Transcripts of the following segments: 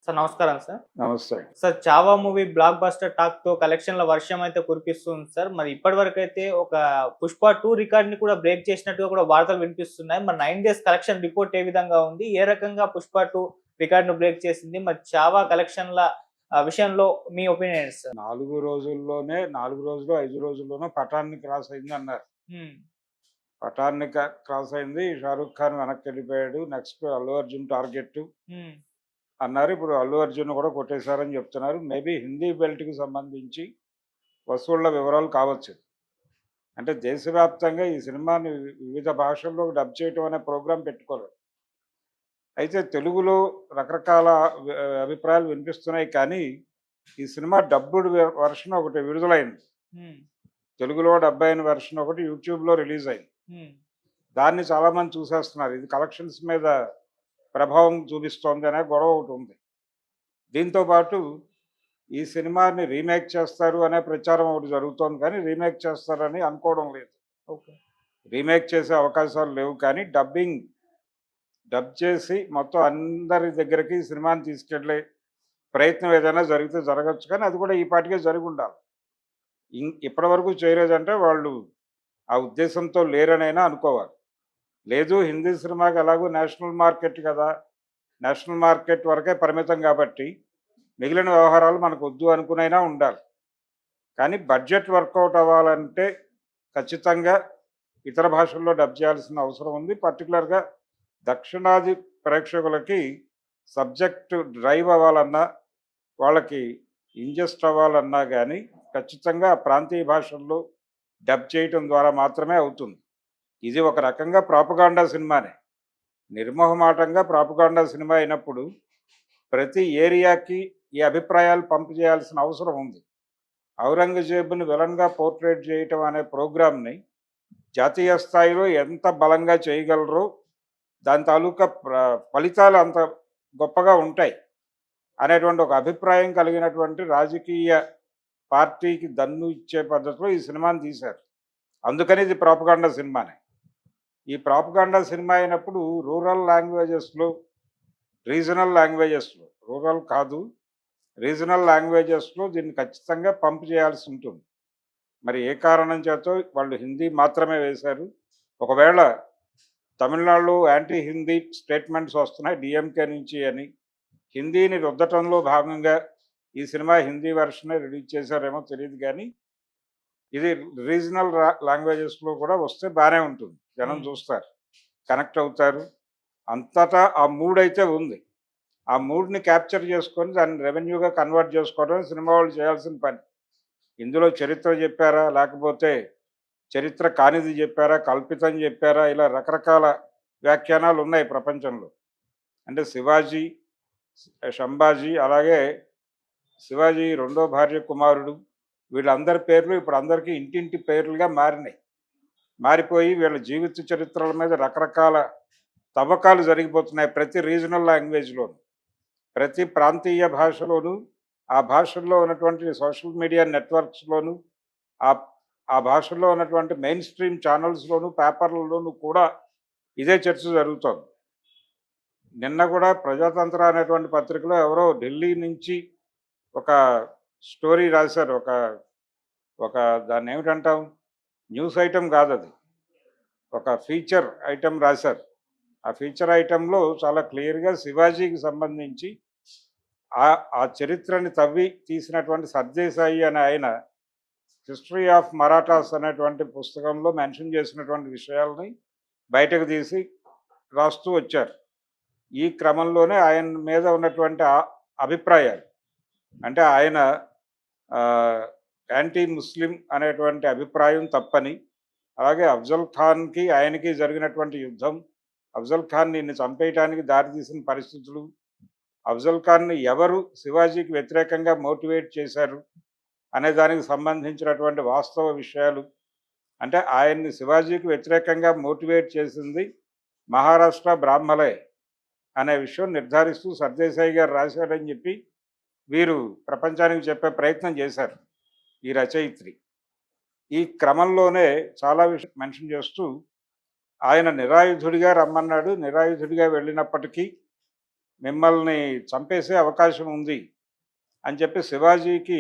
Sir నమస్కారం sir. నమస్తే. Sir 'Chhaava' movie block buster టాక్‌తో కలెక్షన్‌ల వర్షం అయితే కురిపిస్తుంది సార్. మరి ఇప్పటివరకైతే ఒక 'పుష్ప 2' రికార్డ్‌ని కూడా బ్రేక్ చేసినట్టుగా కూడా వార్తలు వినిపిస్తున్నాయి. మరి 9 డేస్ కలెక్షన్ రిపోర్ట్ ఏ విధంగా ఉంది? ఏ రకంగా 'పుష్ప 2' రికార్డ్‌ను బ్రేక్ చేసింది? మరి 'చావా' కలెక్షన్‌ల విషయంలో మీ ఒపీనియన్ ఏంటి సార్? 4 రోజుల్లోనే 4 రోజులు, 5 రోజుల్లోనో 'పఠాన్‌ని క్రాస్ అయిందన్నారు. హ్మ్. 'పఠాన్‌ని క్రాస్ అయింది. 'షారుఖ్ ఖాన్' వెనక్కెళ్ళిపోయాడు. నెక్స్ట్ 'అల్లు అర్జున్' టార్గెట్ హ్మ్. అన్నారు. ఇప్పుడు 'అల్లు అర్జున్' కూడా కొట్టేశారని చెప్తున్నారు. మేబీ హిందీ బెల్ట్‌కి సంబంధించి వసూళ్ల వివరాలు కావచ్చు. అంటే దేశవ్యాప్తంగా ఈ సినిమాని వివిధ భాషల్లో డబ్ చేయటం అనే ప్రోగ్రామ్ పెట్టుకోరు. అయితే తెలుగులో రకరకాల అభిప్రాయాలు వినిపిస్తున్నాయి కానీ, ఈ సినిమా డబ్బుడ్ వెర్షన్ ఒకటి విడుదలైంది. హ్మ్. తెలుగులో డబ్ అయిన వెర్షన్ ఒకటి యూట్యూబ్‌లో రిలీజ్ అయింది. హ్మ్. దాన్ని చాలామంది చూసేస్తున్నారు. ఇది కలెక్షన్స్ మీద ప్రభావం చూపిస్తోంది అనే గొడవ ఒకటుంది. దీంతో పాటు ఈ సినిమాని రీమేక్ చేస్తారు అనే ప్రచారం ఒకటి జరుగుతోంది కానీ, రీమేక్ చేస్తారని అనుకోవడం లేదు. ఓకే. రీమేక్ చేసే అవకాశాలు లేవు కానీ, డబ్ చేసి మొత్తం అందరి దగ్గరికి ఈ సినిమాని తీసుకెళ్ళే ప్రయత్నం ఏదైనా జరిగితే జరగొచ్చు కానీ, అది కూడా ఈ పాటికే జరిగుండాలి. ఇప్పటివరకు చేయలేదంటే వాళ్ళు ఆ ఉద్దేశంతో లేరనైనా అనుకోవాలి. లేదు హిందీ సినిమాకి ఎలాగో నేషనల్ మార్కెట్ కదా! నేషనల్ మార్కెట్ వరకే పరిమితం కాబట్టి, మిగిలిన వ్యవహారాలు మనకొద్దు అనుకునైనా ఉండాలి. కానీ బడ్జెట్ వర్కౌట్ అవ్వాలంటే ఖచ్చితంగా ఇతర భాషల్లో డబ్ చేయాల్సిన అవసరం ఉంది. పర్టిక్యులర్‌గా దక్షిణాది ప్రేక్షకులకి సబ్జెక్ట్ డ్రైవ్ అవ్వాలన్నా, వాళ్ళకి ఇంజెస్ట్ అవ్వాలన్నా గానీ, ఖచ్చితంగా ప్రాంతీయ భాషల్లో డబ్ చేయటం ద్వారా మాత్రమే అవుతుంది. ఇది ఒక రకంగా ప్రాపగాండా సినిమానే. నిర్మొహమాటంగా ప్రాపగాండా సినిమా అయినప్పుడు ప్రతి ఏరియాకి ఈ అభిప్రాయాలు పంపు చేయాల్సిన అవసరం ఉంది. ఔరంగజేబుని విలన్‌గా పోర్ట్రేట్ చేయటం అనే ప్రోగ్రామ్‌ని జాతీయ స్థాయిలో ఎంత బలంగా చేయగలరో దాని తాలూకా ఫలితాలు అంత గొప్పగా ఉంటాయి అనేటువంటి ఒక అభిప్రాయం కలిగినటువంటి రాజకీయ పార్టీకి దన్ను ఇచ్చే పద్ధతిలో ఈ సినిమాని తీశారు. అందుకని ఇది ప్రాపగాండా సినిమానే. ఈ ప్రాపగాండా సినిమా అయినప్పుడు రూరల్ లాంగ్వేజెస్‌లో, రీజనల్ లాంగ్వేజెస్‌లో, రూరల్ కాదు రీజనల్ లాంగ్వేజెస్‌లో దీన్ని ఖచ్చితంగా పంప్ చేయాల్సి ఉంటుంది. మరి ఏ కారణం చేతో వాళ్ళు హిందీ మాత్రమే వేశారు. ఒకవేళ తమిళనాడులో యాంటీ హిందీ స్టేట్మెంట్స్ వస్తున్నాయి డీఎంకే నుంచి అని. హిందీని రుద్దటంలో భాగంగా ఈ సినిమా హిందీ వెర్షనే రిలీజ్ చేశారేమో తెలీదు గానీ, ఇది రీజనల్ లాంగ్వేజెస్‌లో కూడా వస్తే బానే ఉంటుంది. జనం హ్మ్. చూస్తారు. కనెక్ట్ అవుతారు. అంతటా ఆ మూడయితే ఉంది. ఆ మూడ్‌ని క్యాప్చర్ చేసుకొని దాన్ని రెవెన్యూగా కన్వర్ట్ చేసుకోవడమే సినిమా వాళ్ళు చేయాల్సిన పని. ఇందులో చరిత్ర చెప్పారా? లేకపోతే చరిత్ర కానిది చెప్పారా? కల్పితం చెప్పారా? ఇలా రకరకాల వ్యాఖ్యానాలున్నాయి ప్రపంచంలో. అంటే శివాజీ, శంభాజీ అలాగే శివాజీ రెండో భార్య కుమారుడు వీళ్ళందరి పేర్లు ఇప్పుడు అందరికీ ఇంటింటి పేర్లుగా మారినాయి. మారిపోయి వీళ్ళ జీవిత చరిత్రల మీద రకరకాల తవ్వకాలు జరిగిపోతున్నాయి ప్రతి రీజనల్ లాంగ్వేజ్‌లోను. ప్రతి ప్రాంతీయ భాషలోనూ, ఆ భాషల్లో ఉన్నటువంటి సోషల్ మీడియా నెట్వర్క్స్‌లోనూ, ఆహ్, ఆ భాషల్లో ఉన్నటువంటి మెయిన్ స్ట్రీమ్ ఛానల్స్‌లోనూ, పేపర్‌లలోనూ కూడా ఇదే చర్చ జరుగుతోంది. నిన్న కూడా 'ప్రజాతంత్ర' అనేటువంటి పత్రికలో ఎవరో ఢిల్లీ నుంచి ఒక స్టోరీ రాశారు. ఒక ఒక దాన్నేమిటంటాం? న్యూస్ ఐటెమ్ కాదది. ఒక ఫీచర్ ఐటెమ్ రాశారు. ఆ ఫీచర్ ఐటెమ్‌లో చాలా క్లియర్‌గా శివాజీకి సంబంధించి ఆ చరిత్రని తవ్వి తీసినటువంటి సర్దేశాయి అనే ఆయన 'హిస్టరీ ఆఫ్ మరాఠాస్' అనేటువంటి పుస్తకంలో మెన్షన్ చేసినటువంటి విషయాల్ని బయటకు తీసి రాస్తూ వచ్చారు. ఈ క్రమంలోనే ఆయన మీద ఉన్నటువంటి అభిప్రాయాలు అంటే ఆయన యాంటీ ముస్లిం అనేటువంటి అభిప్రాయం తప్పని, అలాగే అఫ్జల్ ఖాన్‌కి ఆయనకి జరిగినటువంటి యుద్ధం, అఫ్జల్ ఖాన్ ఈయన్ని చంపేయటానికి దారితీసిన పరిస్థితులు, అఫ్జల్ ఖాన్‌ని ఎవరు శివాజీకి వ్యతిరేకంగా మోటివేట్ చేశారు అనే దానికి సంబంధించినటువంటి వాస్తవ విషయాలు. అంటే ఆయన్ని శివాజీకి వ్యతిరేకంగా మోటివేట్ చేసింది మహారాష్ట్ర బ్రాహ్మలే అనే విషయం నిర్ధారిస్తూ సర్దేశాయి గారు రాశాడని చెప్పి వీరు ప్రపంచానికి చెప్పే ప్రయత్నం చేశారు ఈ రచయిత్రి. ఈ క్రమంలోనే చాలా విషయం మెన్షన్ చేస్తూ ఆయన నిరాయుధుడిగా రమ్మన్నాడు. నిరాయుధుడిగా వెళ్ళినప్పటికీ మిమ్మల్ని చంపేసే అవకాశం ఉంది అని చెప్పి శివాజీకి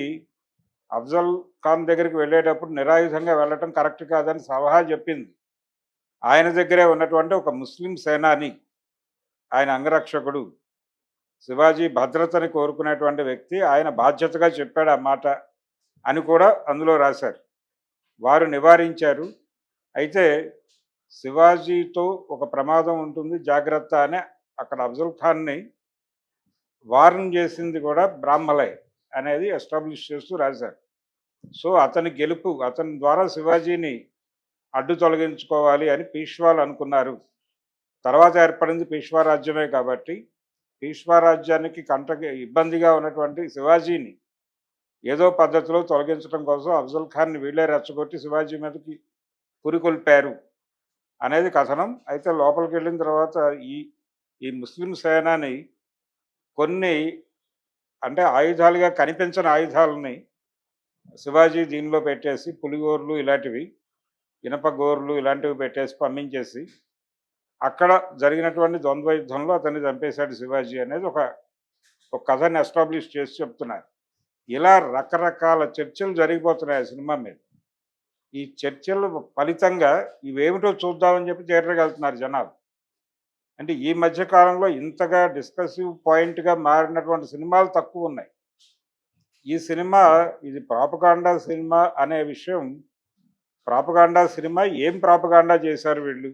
అఫ్జల్ ఖాన్ దగ్గరికి వెళ్ళేటప్పుడు నిరాయుధంగా వెళ్ళటం కరెక్ట్ కాదని సలహా చెప్పింది. ఆయన దగ్గరే ఉన్నటువంటి ఒక ముస్లిం సేనాని, ఆయన అంగరక్షకుడు, శివాజీ భద్రతని కోరుకునేటువంటి వ్యక్తి, ఆయన బాధ్యతగా చెప్పాడు ఆ మాట అని కూడా అందులో రాశారు. వారు నివారించారు. అయితే శివాజీతో ఒక ప్రమాదం ఉంటుంది జాగ్రత్త అని అక్కడ అఫ్జల్ ఖాన్ని వార్న్ చేసింది కూడా బ్రాహ్మలే అనేది ఎస్టాబ్లిష్ చేస్తూ రాశారు. సో అతని గెలుపు, అతని ద్వారా శివాజీని అడ్డు తొలగించుకోవాలి అని పీష్వాలు అనుకున్నారు. తర్వాత ఏర్పడింది పీష్వా రాజ్యమే కాబట్టి పీష్వా రాజ్యానికి ఇబ్బందిగా ఉన్నటువంటి శివాజీని ఏదో పద్ధతిలో తొలగించడం కోసం అఫ్జల్ ఖాన్ని వీళ్ళే రెచ్చగొట్టి శివాజీ మీదకి పురికొల్పారు అనేది కథనం. అయితే లోపలికి వెళ్ళిన తర్వాత ఈ ఈ ముస్లిం సేనాని కొన్ని అంటే ఆయుధాలుగా కనిపించని ఆయుధాలని శివాజీ దీనిలో పెట్టేసి పులిగోర్లు ఇలాంటివి, ఇనప గోర్లు ఇలాంటివి పెట్టేసి పంపించేసి అక్కడ జరిగినటువంటి ద్వంద్వ యుద్ధంలో అతన్ని చంపేశాడు శివాజీ అనేది ఒక కథని ఎస్టాబ్లిష్ చేసి చెప్తున్నారు. ఇలా రకరకాల చర్చలు జరిగిపోతున్నాయి ఆ సినిమా మీద. ఈ చర్చల ఫలితంగా ఇవేమిటో చూద్దామని చెప్పి థియేటర్కి వెళ్తున్నారు జనాలు. అంటే ఈ మధ్య కాలంలో ఇంతగా డిస్కసివ్ పాయింట్గా మారినటువంటి సినిమాలు తక్కువ ఉన్నాయి. ఈ సినిమా ఇది ప్రాపగాండా సినిమా అనే విషయం, ప్రాపగాండా సినిమా ఏం ప్రాపగాండా చేశారు వీళ్ళు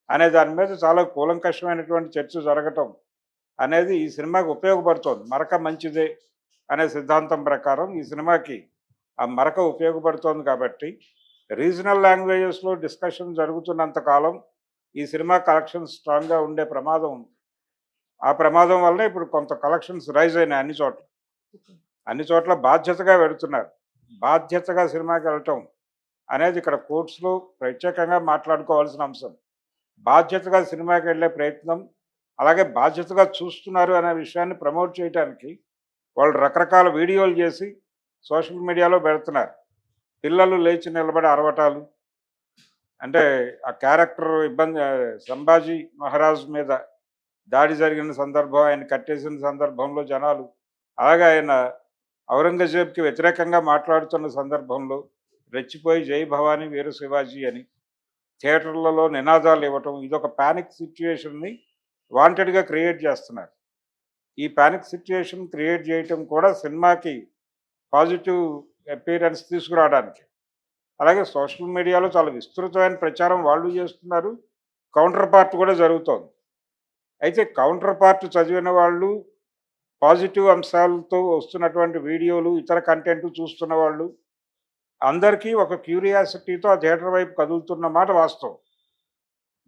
అనే దాని మీద చాలా కూలంకషమైనటువంటి చర్చ జరగటం అనేది ఈ సినిమాకి ఉపయోగపడుతోంది. మరక మంచిదే అనే సిద్ధాంతం ప్రకారం ఈ సినిమాకి ఆ మరక ఉపయోగపడుతోంది కాబట్టి రీజనల్ లాంగ్వేజెస్లో డిస్కషన్ జరుగుతున్నంత కాలం ఈ సినిమా కలెక్షన్స్ స్ట్రాంగ్గా ఉండే ప్రమాదం ఉంది. ఆ ప్రమాదం వల్ల ఇప్పుడు కొంత కలెక్షన్స్ రైజ్ అయినాయి అన్ని చోట్ల బాధ్యతగా వెళుతున్నారు. బాధ్యతగా సినిమాకి వెళ్ళటం అనేది ఇక్కడ కోర్ట్స్లో ప్రత్యేకంగా మాట్లాడుకోవాల్సిన అంశం. బాధ్యతగా సినిమాకి వెళ్ళే ప్రయత్నం, అలాగే బాధ్యతగా చూస్తున్నారు అనే విషయాన్ని ప్రమోట్ చేయడానికి వాళ్ళు రకరకాల వీడియోలు చేసి సోషల్ మీడియాలో పెడుతున్నారు. పిల్లలు లేచి నిలబడి అరవటాలు, అంటే ఆ క్యారెక్టర్ సంభాజీ మహారాజ్ మీద దాడి జరిగిన సందర్భం, ఆయన కట్టేసిన సందర్భంలో జనాలు, అలాగే ఆయన ఔరంగజేబ్కి వ్యతిరేకంగా మాట్లాడుతున్న సందర్భంలో రెచ్చిపోయి జై భవానీ వీర శివాజీ అని థియేటర్లలో నినాదాలు ఇవ్వటం, ఇదొక ప్యానిక్ సిచ్యువేషన్ని వాంటెడ్గా క్రియేట్ చేస్తున్నారు. ఈ ప్యానిక్ సిచ్యువేషన్ క్రియేట్ చేయటం కూడా సినిమాకి పాజిటివ్ అపీరెన్స్ తీసుకురావడానికి. అలాగే సోషల్ మీడియాలో చాలా విస్తృతమైన ప్రచారం వాళ్ళు చేస్తున్నారు, కౌంటర్ పార్ట్ కూడా జరుగుతోంది. అయితే కౌంటర్ పార్ట్ చదివిన వాళ్ళు, పాజిటివ్ అంశాలతో వస్తున్నటువంటి వీడియోలు, ఇతర కంటెంట్ చూస్తున్న వాళ్ళు అందరికీ ఒక క్యూరియాసిటీతో ఆ థియేటర్ వైపు కదులుతున్న మాట వాస్తవం.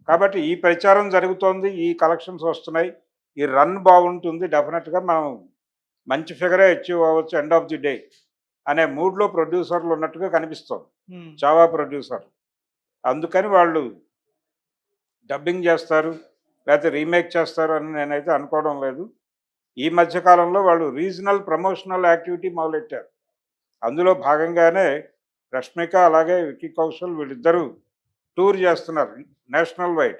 కాబట్టి ఈ ప్రచారం జరుగుతోంది, ఈ కలెక్షన్స్ వస్తున్నాయి, ఈ రన్ బాగుంటుంది, డెఫినెట్గా మనం మంచి ఫిగరే అచీవ్ అవ్వచ్చు ఎండ్ ఆఫ్ ది డే అనే మూడ్లో ప్రొడ్యూసర్లు ఉన్నట్టుగా కనిపిస్తోంది, చావా ప్రొడ్యూసర్. అందుకని వాళ్ళు డబ్బింగ్ చేస్తారు లేకపోతే రీమేక్ చేస్తారు అని నేనైతే అనుకోవడం లేదు. ఈ మధ్యకాలంలో వాళ్ళు రీజనల్ ప్రమోషనల్ యాక్టివిటీ మొదలెట్టారు. అందులో భాగంగానే రష్మిక అలాగే విక్కీ కౌశల్ వీళ్ళిద్దరూ టూర్ చేస్తున్నారు నేషనల్ వైడ్.